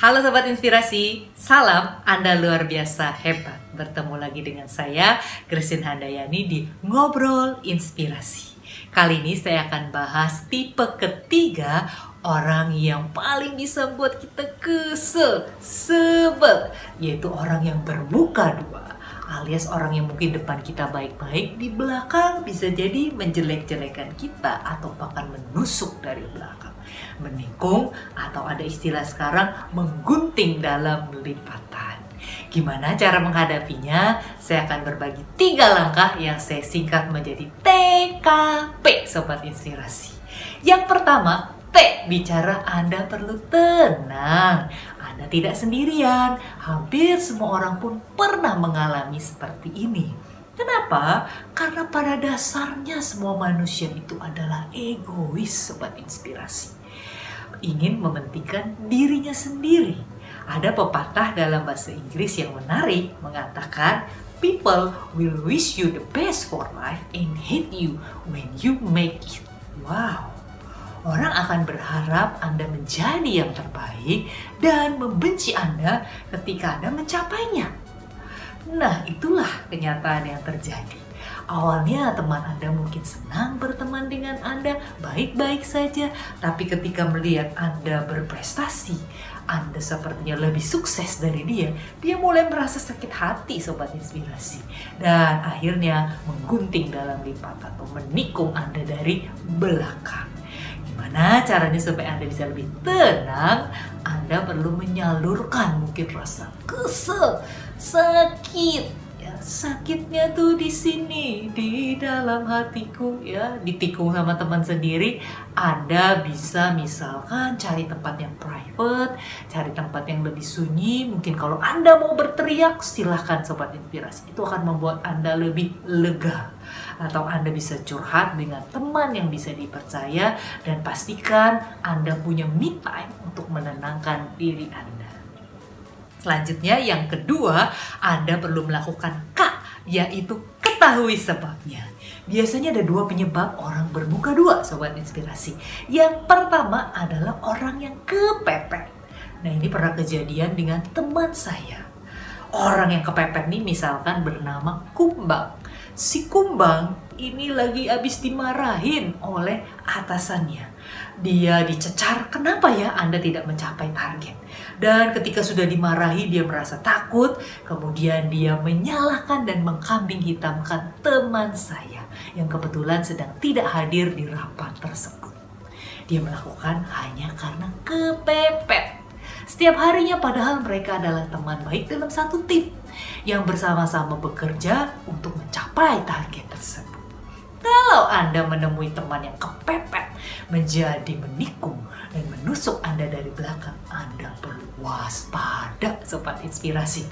Halo Sobat Inspirasi, salam Anda luar biasa hebat. Bertemu lagi dengan saya, Christine Handayani di Ngobrol Inspirasi. Kali ini saya akan bahas tipe ketiga orang yang paling bisa buat kita sebel, yaitu orang yang bermuka dua. Alias orang yang mungkin depan kita baik-baik, di belakang bisa jadi menjelek-jelekan kita atau bahkan menusuk dari belakang, menikung, atau ada istilah sekarang menggunting dalam lipatan. Gimana cara menghadapinya? Saya akan berbagi 3 langkah yang saya singkat menjadi TKP Sobat Inspirasi. Yang pertama, T, bicara Anda perlu tenang. Anda tidak sendirian. Hampir semua orang pun pernah mengalami seperti ini. Kenapa? Karena pada dasarnya semua manusia itu adalah egois, Sobat Inspirasi. Ingin mementingkan dirinya sendiri. Ada pepatah dalam bahasa Inggris yang menarik mengatakan, people will wish you the best for life and hate you when you make it. Wow. Orang akan berharap Anda menjadi yang terbaik dan membenci Anda ketika Anda mencapainya. Nah, itulah kenyataan yang terjadi. Awalnya teman Anda mungkin senang berteman dengan Anda, baik-baik saja. Tapi ketika melihat Anda berprestasi, Anda sepertinya lebih sukses dari dia mulai merasa sakit hati Sobat Inspirasi. Dan akhirnya menggunting dalam lipat atau menikung Anda dari belakang. Gimana caranya supaya Anda bisa lebih tenang? Anda perlu menyalurkan mungkin rasa kesel, sakit. Ya, sakitnya tuh di sini, di dalam hatiku ya, ditikung sama teman sendiri. Anda bisa misalkan cari tempat yang private, cari tempat yang lebih sunyi. Mungkin kalau Anda mau berteriak, silahkan Sobat Inspirasi. Itu akan membuat Anda lebih lega. Atau Anda bisa curhat dengan teman yang bisa dipercaya, dan pastikan Anda punya me time untuk menenangkan diri Anda. Selanjutnya yang kedua, Anda perlu melakukan K, yaitu ketahui sebabnya. Biasanya ada 2 penyebab orang bermuka dua, Sobat Inspirasi. Yang pertama adalah orang yang kepepet. Nah, ini pernah kejadian dengan teman saya. Orang yang kepepet nih misalkan bernama Kumbang. Si Kumbang ini lagi habis dimarahin oleh atasannya. Dia dicecar, kenapa ya Anda tidak mencapai target? Dan ketika sudah dimarahi, dia merasa takut. Kemudian dia menyalahkan dan mengkambing hitamkan teman saya yang kebetulan sedang tidak hadir di rapat tersebut. Dia melakukan hanya karena kepepet. Setiap harinya padahal mereka adalah teman baik dalam satu tim yang bersama-sama bekerja untuk mencapai target tersebut. Kalau Anda menemui teman yang kepepet menjadi menikung dan menusuk Anda dari belakang, Anda perlu waspada Sobat Inspirasi.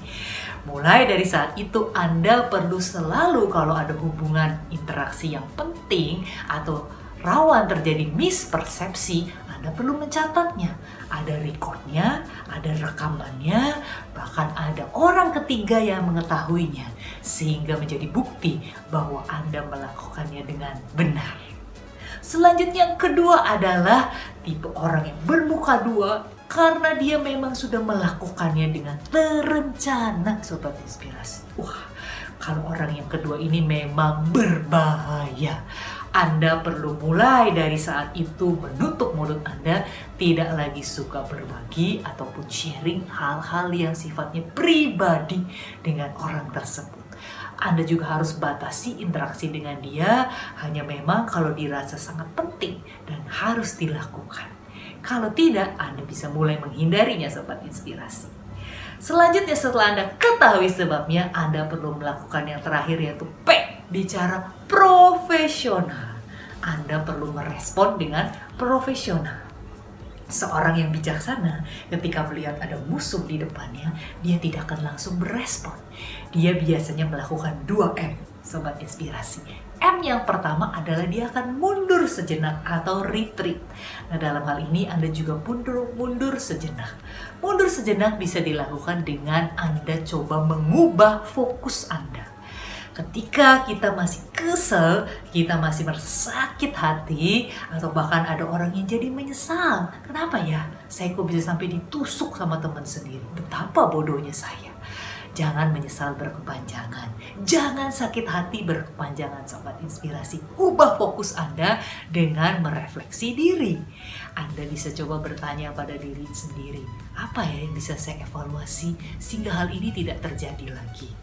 Mulai dari saat itu Anda perlu selalu kalau ada hubungan interaksi yang penting atau rawan terjadi mispersepsi, Anda perlu mencatatnya. Ada recordnya, ada rekamannya, bahkan ada orang ketiga yang mengetahuinya, sehingga menjadi bukti bahwa Anda melakukannya dengan benar. Selanjutnya yang kedua adalah tipe orang yang bermuka dua karena dia memang sudah melakukannya dengan terencana, Sobat Inspirasi. Wah, kalau orang yang kedua ini memang berbahaya. Anda perlu mulai dari saat itu menutup mulut Anda, tidak lagi suka berbagi ataupun sharing hal-hal yang sifatnya pribadi dengan orang tersebut. Anda juga harus batasi interaksi dengan dia, hanya memang kalau dirasa sangat penting dan harus dilakukan. Kalau tidak, Anda bisa mulai menghindarinya Sobat Inspirasi. Selanjutnya setelah Anda ketahui sebabnya, Anda perlu melakukan yang terakhir yaitu P, bicara profesional. Anda perlu merespon dengan profesional. Seorang yang bijaksana ketika melihat ada musuh di depannya, dia tidak akan langsung berespon. Dia biasanya melakukan 2M, Sobat Inspirasi. M yang pertama adalah dia akan mundur sejenak atau retreat. Nah, dalam hal ini Anda juga mundur sejenak. Mundur sejenak bisa dilakukan dengan Anda coba mengubah fokus Anda. Ketika kita masih kesel, kita masih merasa sakit hati, atau bahkan ada orang yang jadi menyesal. Kenapa ya? Saya kok bisa sampai ditusuk sama teman sendiri? Betapa bodohnya saya. Jangan menyesal berkepanjangan. Jangan sakit hati berkepanjangan, Sobat Inspirasi. Ubah fokus Anda dengan merefleksi diri. Anda bisa coba bertanya pada diri sendiri, apa ya yang bisa saya evaluasi sehingga hal ini tidak terjadi lagi.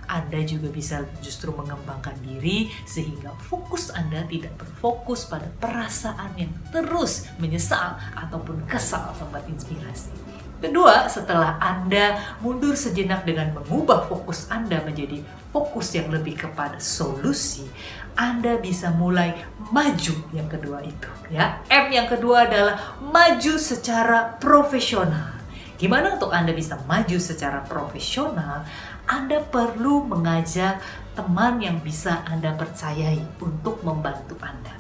Anda juga bisa justru mengembangkan diri sehingga fokus Anda tidak berfokus pada perasaan yang terus menyesal ataupun kesal, Sobat Inspirasi. Kedua, setelah Anda mundur sejenak dengan mengubah fokus Anda menjadi fokus yang lebih kepada solusi, Anda bisa mulai maju yang kedua itu. Ya, M yang kedua adalah maju secara profesional. Gimana untuk Anda bisa maju secara profesional? Anda perlu mengajak teman yang bisa Anda percayai untuk membantu Anda.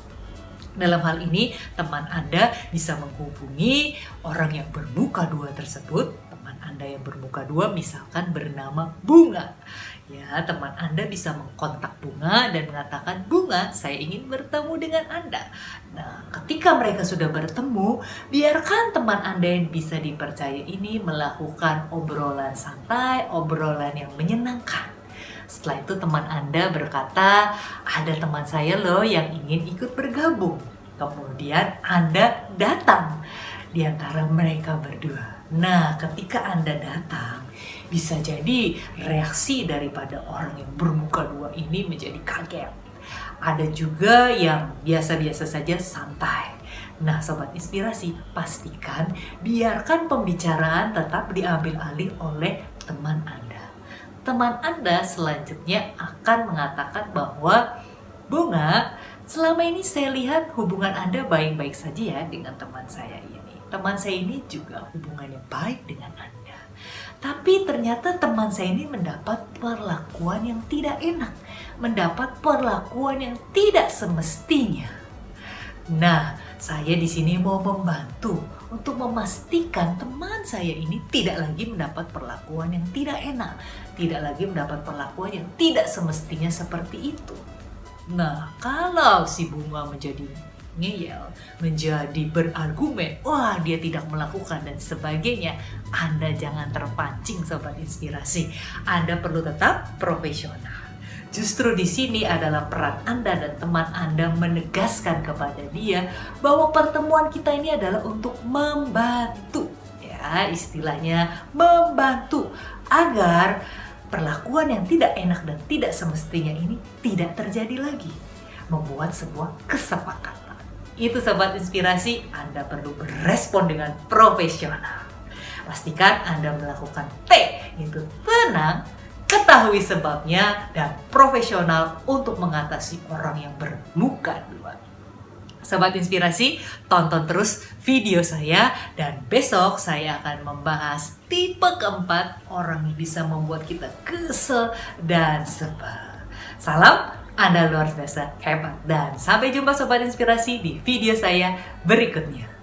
Dalam hal ini, teman Anda bisa menghubungi orang yang bermuka dua tersebut. Teman Anda yang bermuka dua misalkan bernama Bunga. Ya, teman Anda bisa mengkontak Bunga dan mengatakan, "Bunga, saya ingin bertemu dengan Anda." Nah, ketika mereka sudah bertemu, biarkan teman Anda yang bisa dipercaya ini melakukan obrolan santai, obrolan yang menyenangkan. Setelah itu teman Anda berkata, ada teman saya loh yang ingin ikut bergabung. Kemudian Anda datang di antara mereka berdua. Nah, ketika Anda datang, bisa jadi reaksi daripada orang yang bermuka dua ini menjadi kaget. Ada juga yang biasa-biasa saja santai. Nah, Sobat Inspirasi, pastikan biarkan pembicaraan tetap diambil alih oleh teman Anda. Teman Anda selanjutnya akan mengatakan bahwa, "Bunga, selama ini saya lihat hubungan Anda baik-baik saja ya dengan teman saya ini. Teman saya ini juga hubungannya baik dengan Anda. Tapi ternyata teman saya ini mendapat perlakuan yang tidak enak, mendapat perlakuan yang tidak semestinya. Nah, saya di sini mau membantu untuk memastikan teman saya ini tidak lagi mendapat perlakuan yang tidak enak, tidak lagi mendapat perlakuan yang tidak semestinya seperti itu." Nah, kalau si Bunga menjadi ngeyel, menjadi berargumen, wah dia tidak melakukan dan sebagainya, Anda jangan terpancing, Sobat Inspirasi. Anda perlu tetap profesional. Justru di sini adalah peran Anda dan teman Anda menegaskan kepada dia bahwa pertemuan kita ini adalah untuk membantu. Ya, istilahnya membantu agar perlakuan yang tidak enak dan tidak semestinya ini tidak terjadi lagi. Membuat sebuah kesepakatan. Itu Sobat Inspirasi, Anda perlu berespon dengan profesional. Pastikan Anda melakukan T, yaitu tenang, ketahui sebabnya, dan profesional untuk mengatasi orang yang bermuka dua. Sobat Inspirasi, tonton terus video saya dan besok saya akan membahas tipe keempat orang yang bisa membuat kita kesel dan sebel. Salam, Anda luar biasa hebat dan sampai jumpa Sobat Inspirasi di video saya berikutnya.